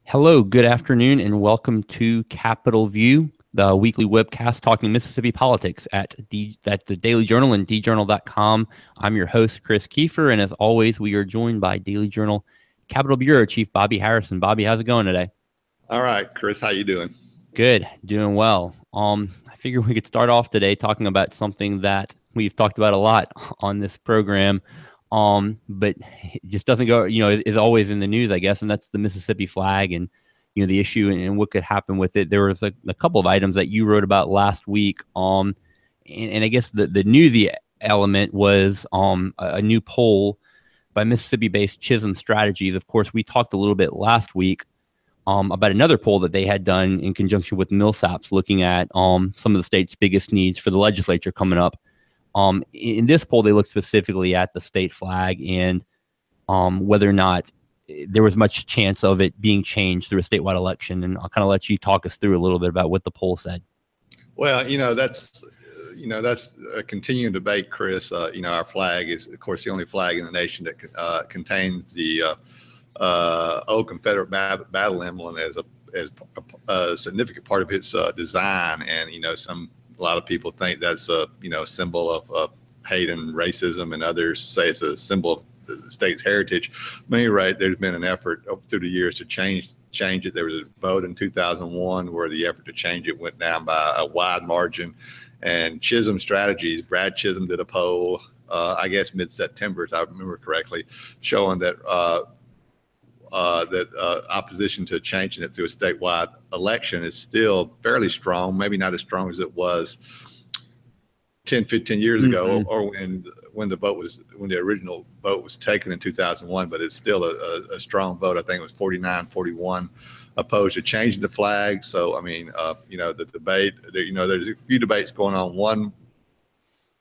Hello, good afternoon, and welcome to Capitol View, the weekly webcast talking Mississippi politics at the Daily Journal and djournal.com. I'm your host, Chris Kiefer, and as always, we are joined by Daily Journal Capitol Bureau Chief Bobby Harrison. Bobby, how's it going today? All right, Chris, how you doing? Good, doing well. I figured we could start off today talking about something that we've talked about a lot on this program, but it just doesn't go, is always in the news, I guess, and that's the Mississippi flag and, the issue and what could happen with it. There was a couple of items that you wrote about last week, and I guess the newsy element was a new poll by Mississippi-based Chisholm Strategies. Of course, we talked a little bit last week about another poll that they had done in conjunction with Millsaps, looking at some of the state's biggest needs for the legislature coming up. In this poll, they looked specifically at the state flag and whether or not there was much chance of it being changed through a statewide election. And I'll kind of let you talk us through a little bit about what the poll said. Well, that's a continuing debate, Chris. Our flag is, of course, the only flag in the nation that contains the old Confederate battle emblem as a significant part of its design. And, a lot of people think that's a symbol of hate and racism, and others say it's a symbol of the state's heritage. At any rate, there's been an effort through the years to change it. There was a vote in 2001 where the effort to change it went down by a wide margin. And Chisholm Strategies, Brad Chisholm, did a poll, I guess mid-September, if I remember correctly, showing that opposition to changing it through a statewide election is still fairly strong, maybe not as strong as it was 10, 15 years ago, or when the original vote was taken in 2001, but it's still a strong vote. I think it was 49-41 opposed to changing the flag. So, the debate, there's a few debates going on. One,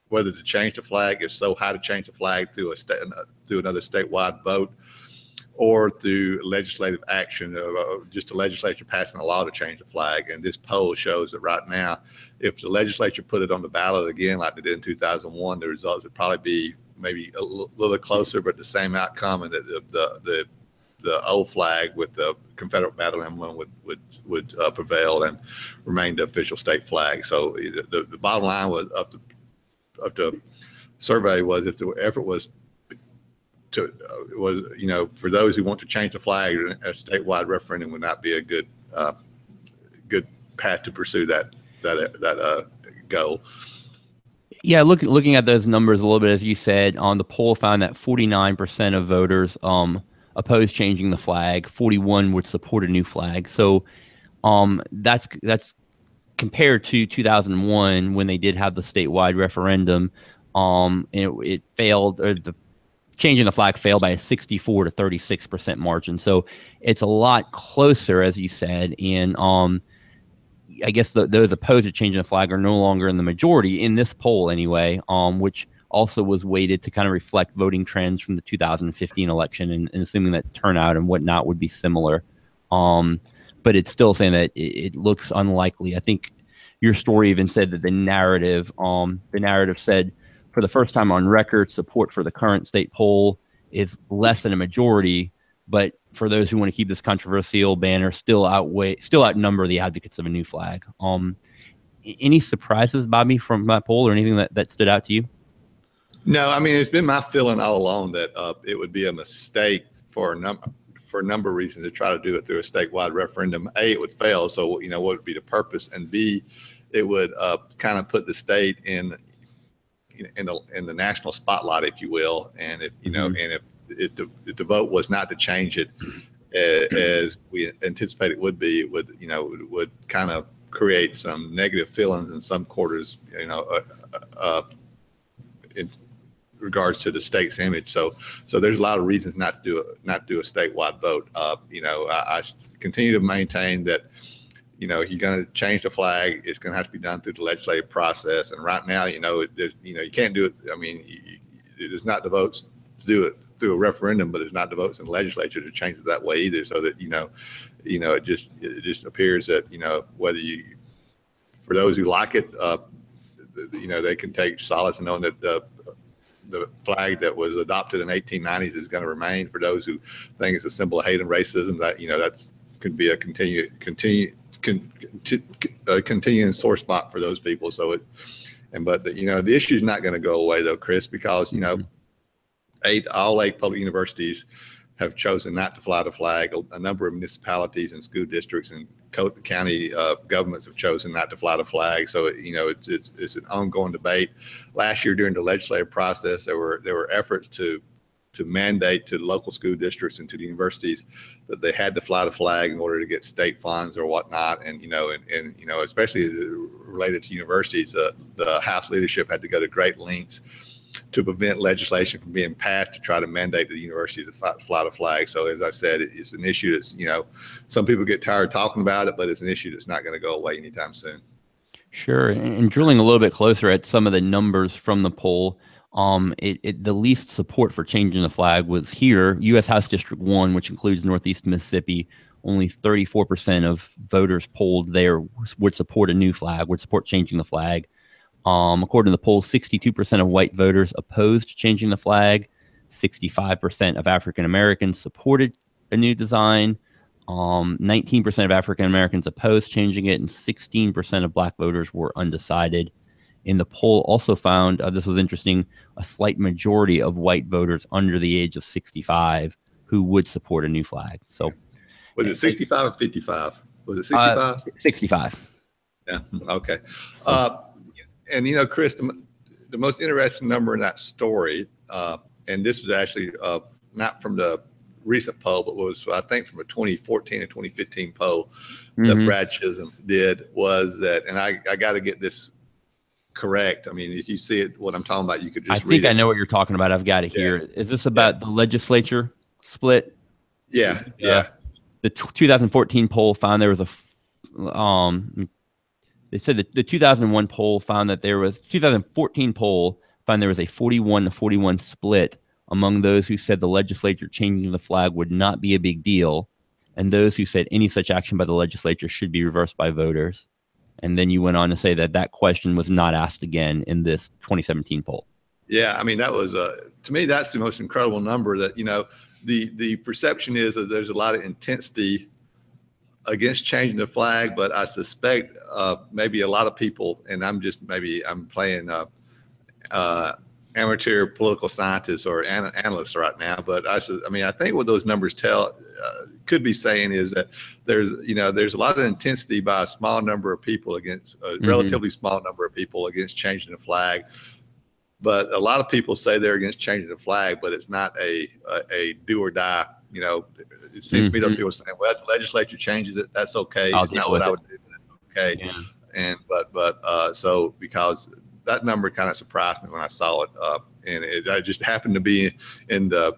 whether to change the flag, if so, how to change the flag through another statewide vote, or through legislative action, just the legislature passing a law to change the flag. And this poll shows that right now, if the legislature put it on the ballot again like they did in 2001, the results would probably be maybe a little closer, but the same outcome, and that the old flag with the Confederate battle emblem would prevail and remain the official state flag. So the bottom line was up to survey was, if the effort was for those who want to change the flag, a statewide referendum would not be a good path to pursue that goal. Yeah, looking at those numbers a little bit, as you said, on the poll found that 49% of voters opposed changing the flag, 41 would support a new flag. So that's compared to 2001 when they did have the statewide referendum. It failed, or the changing the flag failed by a 64 to 36% margin. So it's a lot closer, as you said. And I guess those opposed to changing the flag are no longer in the majority in this poll anyway, which also was weighted to kind of reflect voting trends from the 2015 election, and assuming that turnout and whatnot would be similar. But it's still saying that it looks unlikely. I think your story even said that the narrative said, for the first time on record, support for the current state poll is less than a majority, but for those who want to keep this controversial banner, still outnumber the advocates of a new flag. Any surprises, Bobby, from that poll, or anything that stood out to you? No, it's been my feeling all along that it would be a mistake for a number of reasons to try to do it through a statewide referendum. A, it would fail, so what would be the purpose? And B, it would kind of put the state in the national spotlight, if you will. And if the vote was not to change it as we anticipate it would be, it would kind of create some negative feelings in some quarters, in regards to the state's image. So there's a lot of reasons not to do a statewide vote. I continue to maintain that, if you're going to change the flag, it's going to have to be done through the legislative process. And right now, you can't do it. There's not the votes to do it through a referendum, but there's not the votes in the legislature to change it that way either. So that, it just appears that, for those who like it, they can take solace in knowing that the flag that was adopted in 1890s is going to remain. For those who think it's a symbol of hate and racism, that's could be a continuing sore spot for those people. So but the issue is not going to go away though, Chris, because all 8 public universities have chosen not to fly the flag. A number of municipalities and school districts and county governments have chosen not to fly the flag. So it's an ongoing debate. Last year during the legislative process, there were efforts to mandate to local school districts and to the universities that they had to fly the flag in order to get state funds or whatnot. And especially related to universities, the House leadership had to go to great lengths to prevent legislation from being passed to try to mandate the university to fly the flag. So as I said, it's an issue that's, some people get tired of talking about it, but it's an issue that's not going to go away anytime soon. Sure. And drilling a little bit closer at some of the numbers from the poll, the least support for changing the flag was here, U.S. House District 1, which includes Northeast Mississippi. Only 34% of voters polled there would support a new flag, would support changing the flag. According to the poll, 62% of white voters opposed changing the flag. 65% of African Americans supported a new design. 19% of African Americans opposed changing it, and 16% of black voters were undecided. In the poll also found, this was interesting, a slight majority of white voters under the age of 65 who would support a new flag. So, was it 65 or 55? Was it 65? 65. Yeah. Okay. And Chris, the most interesting number in that story, and this is actually not from the recent poll, but was, I think, from a 2014 and 2015 poll that Brad Chisholm did, was that, and I got to get this correct. I mean, if you see it, what I'm talking about, you could just read it. I know what you're talking about. I've got it here. Is this about the legislature split? Yeah. The 2014 poll found there was they said that the 2001 poll found that 2014 poll found there was a 41-41 split among those who said the legislature changing the flag would not be a big deal, and those who said any such action by the legislature should be reversed by voters. And then you went on to say that question was not asked again in this 2017 poll. Yeah, I mean, that was to me, that's the most incredible number. That the perception is that there's a lot of intensity against changing the flag, but I suspect maybe a lot of people, and I'm playing amateur political scientist or analyst right now, but I think what those numbers could be saying is that there's a lot of intensity by a small number of people against a relatively small number of people against changing the flag. But a lot of people say they're against changing the flag, but it's not a do or die. It seems to me that people are saying, well, if the legislature changes it, that's okay. It's not what I would do, but that's okay. Yeah. And but so because that number kind of surprised me when I saw it, and it just happened to be in the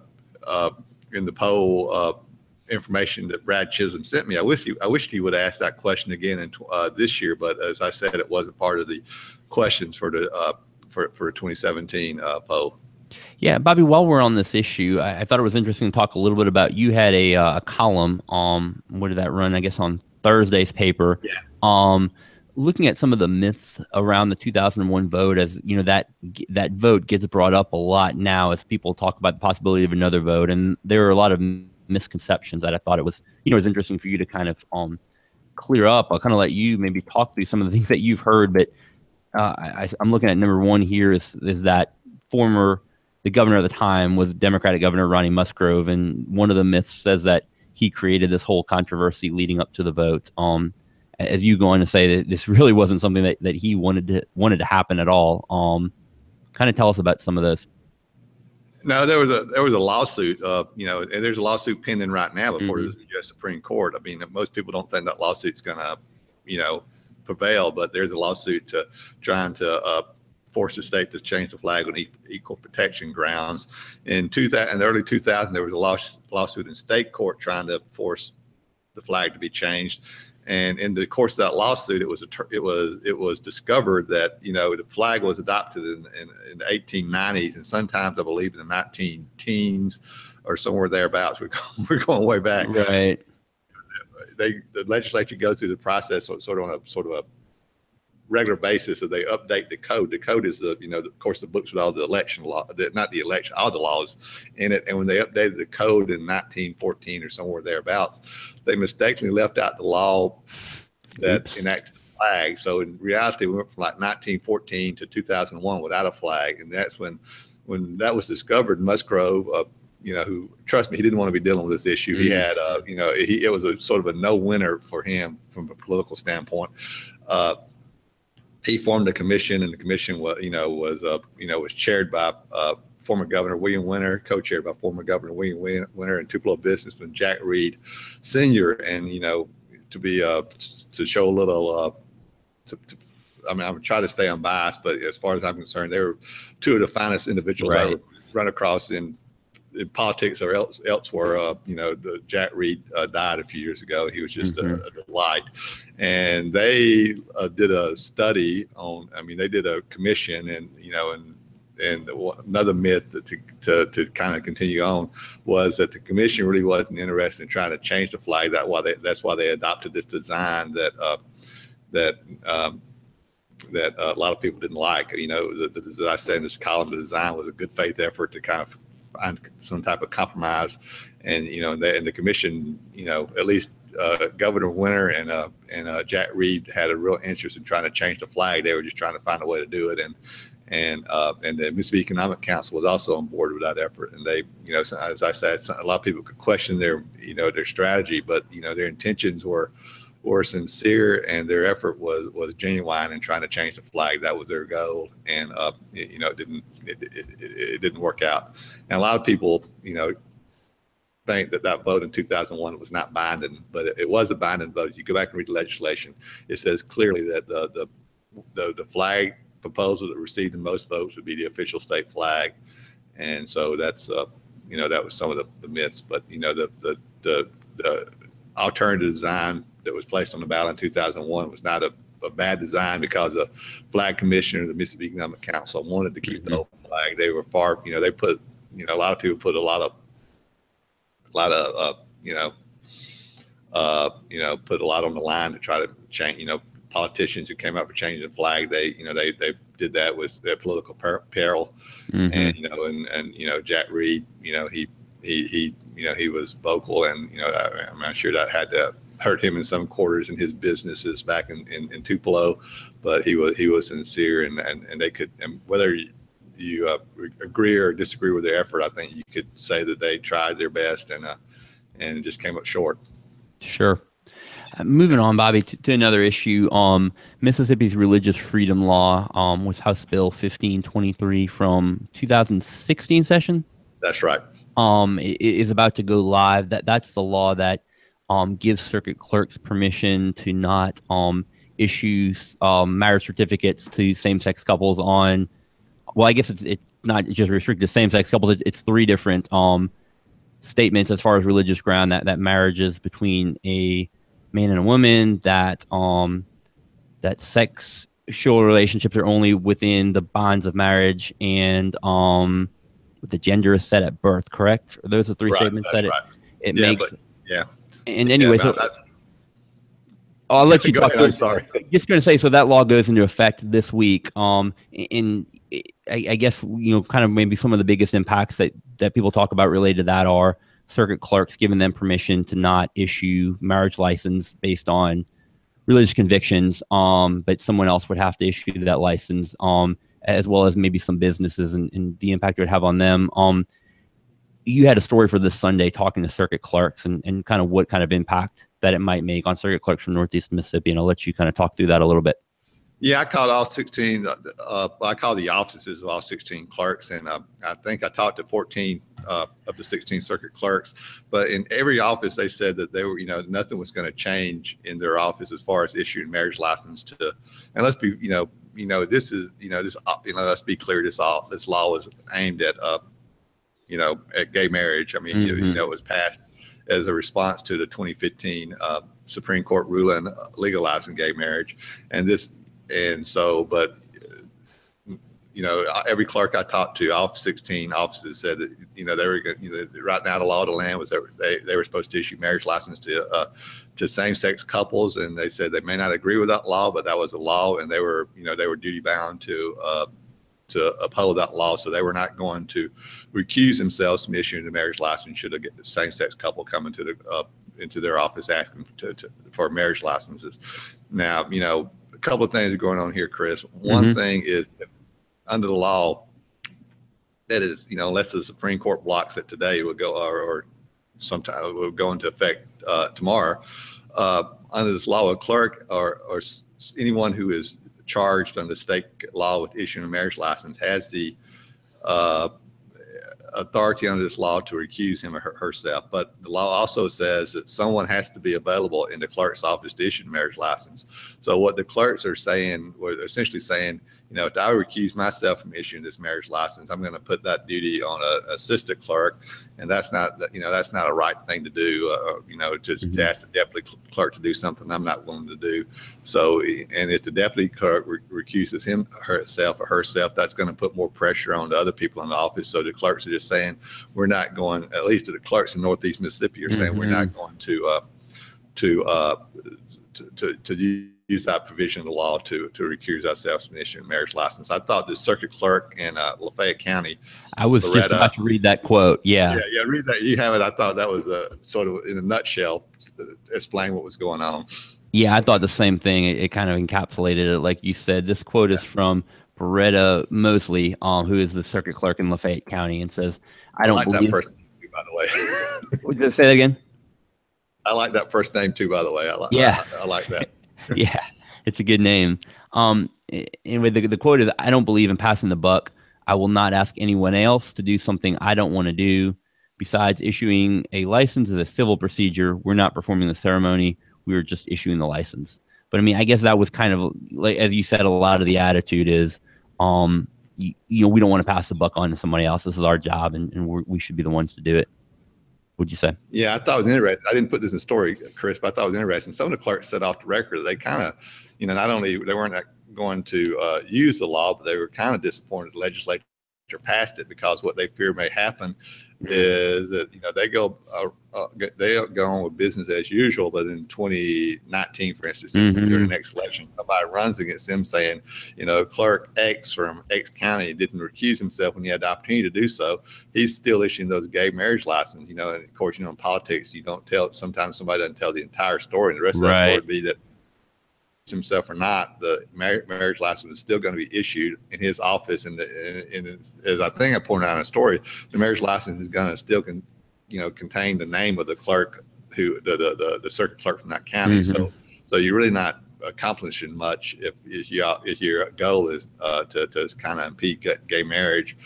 poll information that Brad Chisholm sent me. I wish he would ask that question again this year, but as I said, it wasn't part of the questions for the for 2017 poll. Yeah, Bobby, while we're on this issue, I thought it was interesting to talk a little bit about, you had a column, what did that run? I guess on Thursday's paper. Yeah. Looking at some of the myths around the 2001 vote, as that vote gets brought up a lot now as people talk about the possibility of another vote, and there are a lot of misconceptions that I thought it was was interesting for you to kind of clear up. I'll kind of let you maybe talk through some of the things that you've heard, but I'm looking at number one here is that the governor of the time was Democratic Governor Ronnie Musgrove, and one of the myths says that he created this whole controversy leading up to the vote. As you go on to say that this really wasn't something that he wanted to happen at all. Kind of tell us about some of those. No, there was a lawsuit, and there's a lawsuit pending right now before the U.S. Supreme Court. I mean, most people don't think that lawsuit's going to, prevail, but there's a lawsuit trying to force the state to change the flag on equal protection grounds. In the early 2000s, there was a lawsuit in state court trying to force the flag to be changed. And in the course of that lawsuit, it was discovered that the flag was adopted in the 1890s, and sometimes I believe in the 19 teens or somewhere thereabouts. We're going way back. Right. The legislature goes through the process sort of a regular basis that they update the code. The code is the, of course, the books with all the election law, not the election, all the laws in it. And when they updated the code in 1914 or somewhere thereabouts, they mistakenly left out the law that enacted the flag. So in reality, we went from like 1914 to 2001 without a flag. And that's when that was discovered, Musgrove, who, trust me, he didn't want to be dealing with this issue. He had, it was a sort of a no-winner for him from a political standpoint. He formed a commission, and the commission was chaired by former Governor William Winter, co-chaired by former Governor William Winter, and Tupelo businessman Jack Reed Sr. And to show a little, I'm trying to stay unbiased, but as far as I'm concerned, they were two of the finest individuals I ever run across in politics or elsewhere. Jack Reed died a few years ago. He was just a delight. And they did a study on, they did a commission, and another myth to kind of continue on was that the commission really wasn't interested in trying to change the flag. That's why they adopted this design that a lot of people didn't like. As I said in this column, the design was a good faith effort to kind of find some type of compromise, and the commission, at least Governor Winter and Jack Reed had a real interest in trying to change the flag. They were just trying to find a way to do it, and the Mississippi Economic Council was also on board with that effort. And they, as I said, a lot of people could question their strategy, but their intentions were sincere, and their effort was genuine in trying to change the flag. That was their goal, and it didn't work out. And a lot of people think that vote in 2001 was not binding, but it was a binding vote. If you go back and read the legislation, it says clearly that the flag proposal that received the most votes would be the official state flag. And so that's that was some of the myths. But the alternative design that was placed on the ballot in 2001 was not a bad design, because the flag commissioner of the Mississippi Economic Council wanted to keep the old flag. They were far, they put, a lot of people put a lot of put a lot on the line to try to change, politicians who came out for changing the flag, they did that with their political peril. And Jack Reed, he was vocal, and I'm sure that had to hurt him in some quarters in his businesses back in Tupelo, but he was sincere, and they could, and whether you agree or disagree with their effort, I think you could say that they tried their best, and just came up short. Sure. Moving on, Bobby, to another issue. Mississippi's religious freedom law was House Bill 1523 from 2016 session. That's right. Is about to go live. That's the law that gives circuit clerks permission to not issue marriage certificates to same-sex couples on. Well, I guess it's not just restricted to same-sex couples. It's three different statements as far as religious ground that marriages between a man and a woman, that sexual relationships are only within the bonds of marriage, and the gender is set at birth. Correct? Are those the three statements that it makes? And anyway, I'll let you talk. I'm sorry. Just going to say, so that law goes into effect this week. I guess, kind of maybe some of the biggest impacts that people talk about related to that are circuit clerks giving them permission to not issue marriage license based on religious convictions, but someone else would have to issue that license, as well as maybe some businesses and the impact it would have on them. You had a story for this Sunday talking to circuit clerks and kind of what kind of impact that it might make on circuit clerks from Northeast Mississippi, and I'll let you kind of talk through that a little bit. Yeah, I called all 16. I called the offices of all 16 clerks, and I think I talked to 14 of the 16 circuit clerks. But in every office, they said that they were, nothing was going to change in their office as far as issuing marriage license to. And let's be, this is, let's be clear. This law was aimed at, at gay marriage. I mean, it was passed as a response to the 2015 Supreme Court ruling legalizing gay marriage, but every clerk I talked to, all 16 offices said that, they were, right now the law of the land was that they were supposed to issue marriage license to same-sex couples, and they said they may not agree with that law, but that was a law, and they were duty bound to uphold that law. So they were not going to recuse themselves from issuing the marriage license should the same-sex couple come into their office asking for marriage licenses. Now, a couple of things are going on here, Chris. One thing is, under the law, that is, unless the Supreme Court blocks it today, will go or sometime will go into effect tomorrow. Under this law, a clerk or anyone who is charged under state law with issuing a marriage license has the authority under this law to recuse him or herself. But the law also says that someone has to be available in the clerk's office to issue a marriage license. So what the clerks are saying, or essentially saying, if I recuse myself from issuing this marriage license, I'm going to put that duty on an assistant clerk, and that's not a right thing to do. To ask the deputy clerk to do something I'm not willing to do. So, and if the deputy clerk recuses herself, that's going to put more pressure on the other people in the office. So the clerks are just saying, we're not going. At least the clerks in Northeast Mississippi are saying we're not going to use that provision of the law to recuse ourselves from issuing a marriage license. I thought the circuit clerk in Lafayette County. I was just about to read that quote. Yeah, read that. You have it. I thought that was sort of in a nutshell explain what was going on. Yeah, I thought the same thing. It kind of encapsulated it, like you said. This quote is from Beretta Mosley, who is the circuit clerk in Lafayette County, and says, "I don't like believe." That first name too, by the way. Would you say that again? I like that first name too, by the way. I like that. Yeah, it's a good name. Anyway, the quote is, "I don't believe in passing the buck. I will not ask anyone else to do something I don't want to do. Besides, issuing a license is a civil procedure. We're not performing the ceremony. We were just issuing the license." But I mean, I guess that was kind of, like, as you said, a lot of the attitude is, we don't want to pass the buck on to somebody else. This is our job, and we should be the ones to do it. What'd you say? Yeah, I thought it was interesting. I didn't put this in the story, Chris, but I thought it was interesting. Some of the clerks said off the record that they kind of, not only they weren't going to use the law, but they were kind of disappointed the legislature passed it, because what they fear may happen is that they go on with business as usual, but in 2019, for instance, during the next election, somebody runs against them saying, clerk X from X county didn't recuse himself when he had the opportunity to do so. He's still issuing those gay marriage licenses, and of course, in politics, you don't tell. Sometimes somebody doesn't tell the entire story, and the rest of that story would be that himself or not, the marriage license is still going to be issued in his office. And as I think I pointed out in a story, the marriage license is going to still contain the name of the clerk, who the circuit clerk from that county. So you're really not accomplishing much if your goal is to kind of impede gay marriage.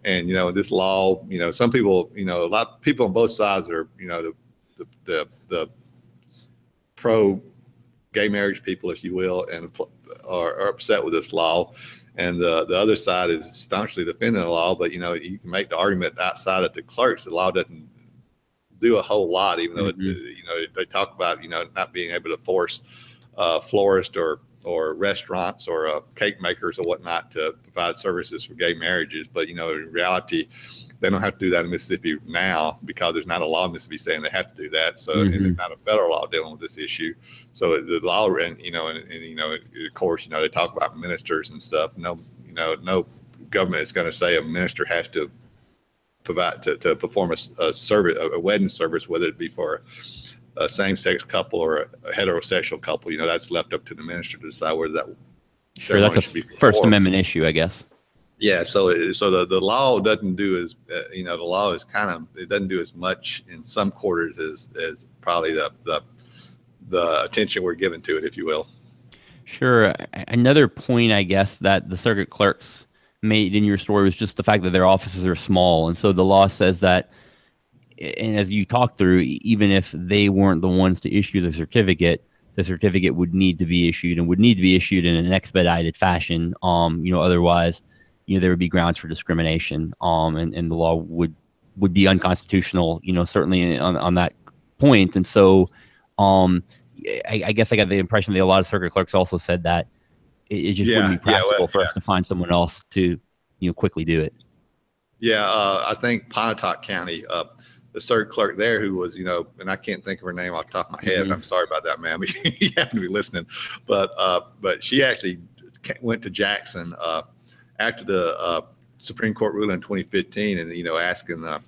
And this law, some people, a lot of people on both sides are, the pro gay marriage people, if you will, and are upset with this law, and the other side is staunchly defending the law. But you can make the argument outside of the clerks, the law doesn't do a whole lot, even though they talk about not being able to force florists or restaurants or cake makers or whatnot to provide services for gay marriages. But in reality, they don't have to do that in Mississippi now, because there's not a law in Mississippi saying they have to do that. So and there's not a federal law dealing with this issue. So the law, and of course, they talk about ministers and stuff. No government is going to say a minister has to provide to perform a service, a wedding service, whether it be for a same-sex couple or a heterosexual couple. That's left up to the minister to decide whether that. Sure, that's a First Amendment issue, I guess. Yeah, so the law doesn't do as the law is it doesn't do as much in some quarters as probably the attention we're giving to it, if you will. Sure. Another point, I guess, that the circuit clerks made in your story was just the fact that their offices are small, and so the law says that, and as you talked through, even if they weren't the ones to issue the certificate would need to be issued, and would need to be issued in an expedited fashion. Otherwise, there would be grounds for discrimination, and the law would be unconstitutional, certainly on that point. And so, I guess I got the impression that a lot of circuit clerks also said that it just wouldn't be practical for us to find someone else to, quickly do it. Yeah, I think Pontotoc County, the circuit clerk there who was, and I can't think of her name off the top of my head. I'm sorry about that, ma'am. You happen to be listening. But she actually went to Jackson after the Supreme Court ruling in 2015 and, asking the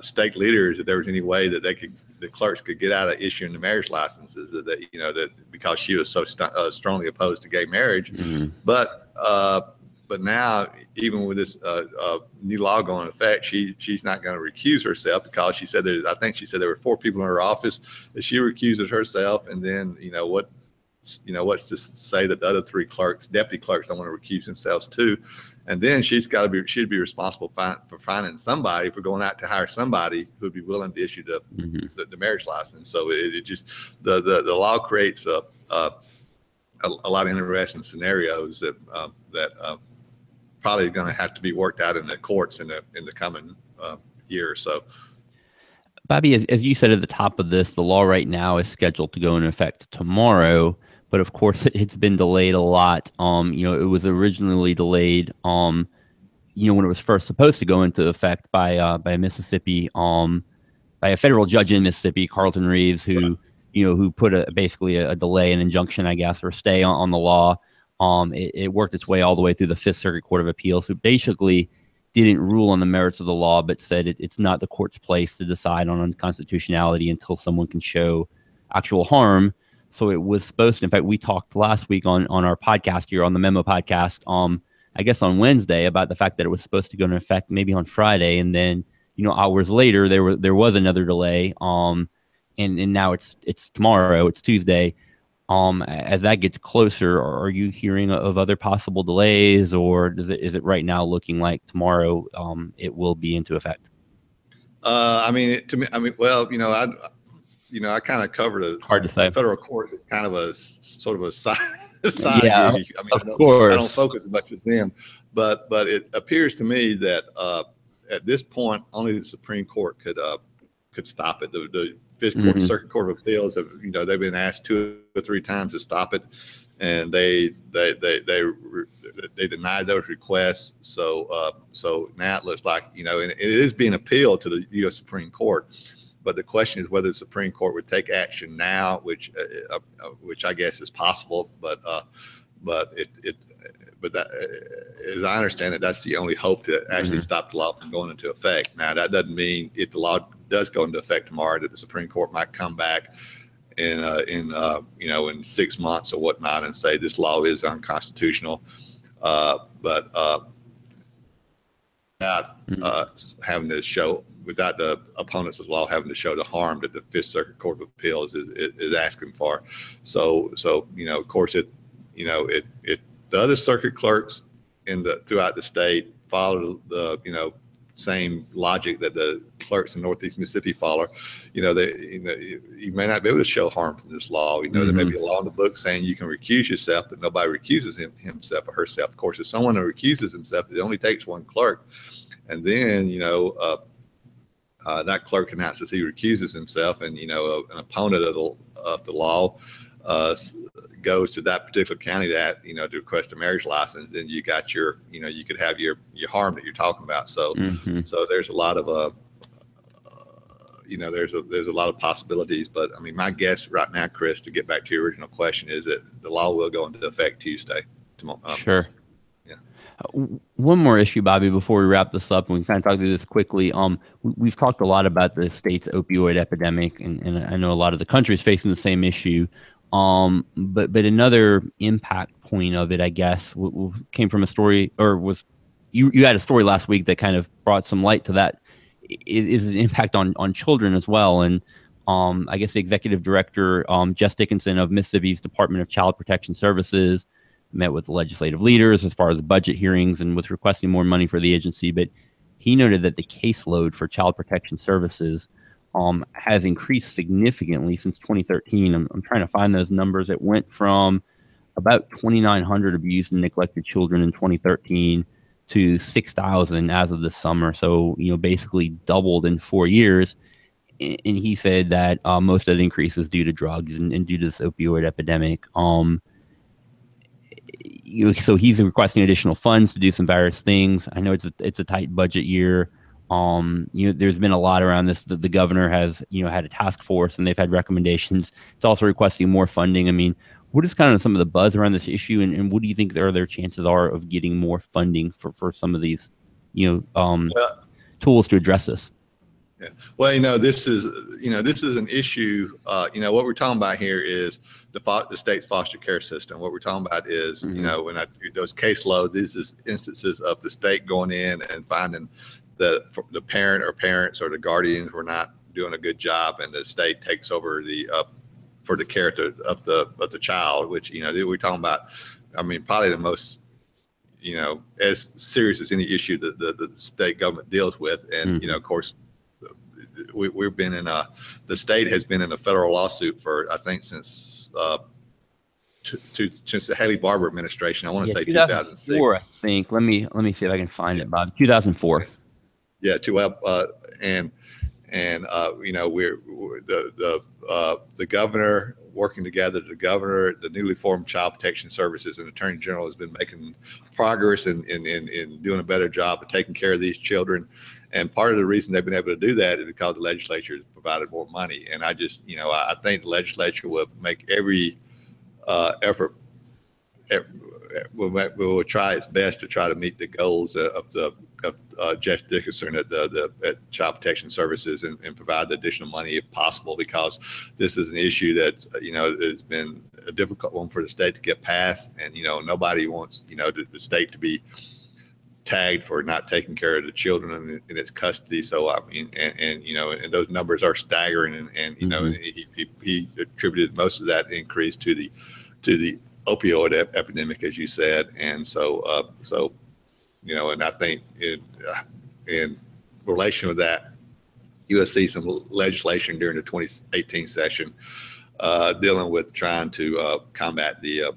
state leaders if there was any way that the clerks could get out of issuing the marriage licenses that because she was so strongly opposed to gay marriage. But now, even with this new law going into effect, she's not going to recuse herself because she said I think she said there were 4 people in her office that she recuses herself, and then what's to say that the other 3 deputy clerks, don't want to recuse themselves too, and then she'd be responsible for finding somebody, if we're going out to hire somebody who'd be willing to issue the marriage license. So it just the law creates a lot of interesting scenarios that probably going to have to be worked out in the courts in the coming year or so. Bobby, as you said at the top of this, the law right now is scheduled to go into effect tomorrow, but of course it's been delayed a lot. It was originally delayed, when it was first supposed to go into effect by Mississippi, by a federal judge in Mississippi, Carlton Reeves, who put basically a delay, an injunction, I guess, or stay on the law. It worked its way all the way through the Fifth Circuit Court of Appeals, who basically didn't rule on the merits of the law, but said it's not the court's place to decide on unconstitutionality until someone can show actual harm. So it was supposed to, in fact, we talked last week on our podcast here, on the Memo podcast, I guess on Wednesday, about the fact that it was supposed to go into effect maybe on Friday. And then, hours later, there was another delay. And now it's tomorrow, it's Tuesday. As that gets closer, are you hearing of other possible delays, or is it right now looking like tomorrow it will be into effect? I kind of covered hard to say. Federal courts. It's kind of a sort of a side yeah, gig. I don't focus as much as them, but it appears to me that at this point only the Supreme Court could stop it. The Fifth Circuit Court of Appeals have, they've been asked 2 or 3 times to stop it, and they denied those requests. So now it looks like, and it is being appealed to the U.S. Supreme Court. But the question is whether the Supreme Court would take action now, which I guess is possible. But that, as I understand it, that's the only hope to actually stop the law from going into effect. Now, that doesn't mean if the law does go into effect tomorrow that the Supreme Court might come back in 6 months or whatnot and say this law is unconstitutional. Having to show, without the opponents of the law having to show the harm that the Fifth Circuit Court of Appeals is asking for. So of course, the other circuit clerks throughout the state follow the same logic that the clerks in Northeast Mississippi follow. You may not be able to show harm from this law. There may be a law in the book saying you can recuse yourself, but nobody recuses himself or herself. Of course, if someone recuses himself, it only takes 1 clerk, and then that clerk announces he recuses himself, and an opponent of the law goes to that particular county to request a marriage license, then you got you could have your harm that you're talking about. So so there's a lot of there's a lot of possibilities. But I mean, my guess right now, Chris, to get back to your original question, is that the law will go into effect Tuesday. Sure. One more issue, Bobby, before we wrap this up, and we kind of talk through this quickly. We've talked a lot about the state's opioid epidemic, and I know a lot of the country is facing the same issue. But another impact point of it, I guess, came from a story, or was you had a story last week that kind of brought some light to that. Is an impact on children as well. And I guess the executive director, Jess Dickinson of Mississippi's Department of Child Protection Services, met with legislative leaders as far as budget hearings and was requesting more money for the agency. But he noted that the caseload for child protection services has increased significantly since 2013. I'm trying to find those numbers. It went from about 2,900 abused and neglected children in 2013 to 6,000 as of this summer. So, basically doubled in 4 years. And he said that most of the increase is due to drugs and due to this opioid epidemic. so he's requesting additional funds to do some various things. I know it's a tight budget year. There's been a lot around this. The governor has, had a task force and they've had recommendations. It's also requesting more funding. I mean, what is kind of some of the buzz around this issue, and what do you think their chances are of getting more funding for some of these, Well, tools to address this? yeah. Well, this is an issue. What we're talking about here is the state's foster care system. What we're talking about is, when I do those caseload, these is instances of the state going in and finding the parent or parents or the guardians were not doing a good job, and the state takes over for the care of the child, which, we're talking about. I mean, probably the most, as serious as any issue that the state government deals with. And, of course, we've been the state has been in a federal lawsuit for, I think, since the Haley Barbour administration. I want to say 2006. I think. Let me see if I can find it, Bob. 2004. Yeah, we're the governor working together. The governor, the newly formed Child Protection Services, and Attorney General has been making progress in doing a better job of taking care of these children. And part of the reason they've been able to do that is because the legislature has provided more money. And I just, I think the legislature will make every effort. Will try its best to try to meet the goals of Jeff Dickerson at Child Protection Services and provide the additional money if possible, because this is an issue that has been a difficult one for the state to get past, and nobody wants the state to be tagged for not taking care of the children in its custody. So I mean, and those numbers are staggering, and he attributed most of that increase to the opioid epidemic, as you said. And so and I think in relation with that, you will see some legislation during the 2018 session dealing with trying to combat the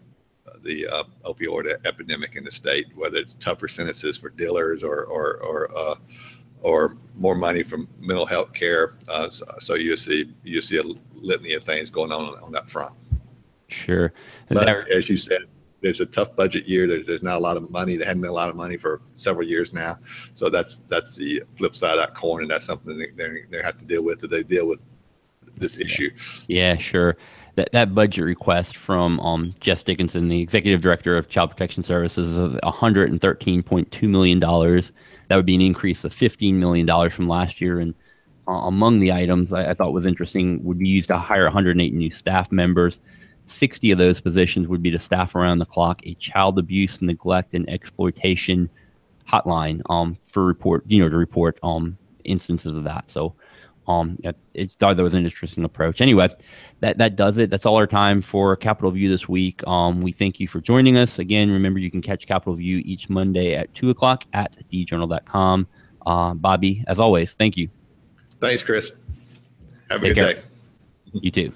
opioid epidemic in the state, whether it's tougher sentences for dealers or more money from mental health care. So you see a litany of things going on that front. Sure. But as you said, there's a tough budget year. There's not a lot of money. There hadn't been a lot of money for several years now. So that's the flip side of that coin, and that's something they have to deal with. That they deal with this issue. Yeah, sure. That budget request from Jess Dickinson, the executive director of Child Protection Services, of $113.2 million. That would be an increase of $15 million from last year. And among the items I thought was interesting would be used to hire 108 new staff members. 60 of those positions would be to staff around the clock a child abuse, neglect, and exploitation hotline to report instances of that. So it thought that was an interesting approach. Anyway, that does it. That's all our time for Capitol View this week. We thank you for joining us. Again, remember you can catch Capitol View each Monday at 2:00 at djournal.com. Bobby, as always, thank you. Thanks, Chris. Have a Take good care. day. You too.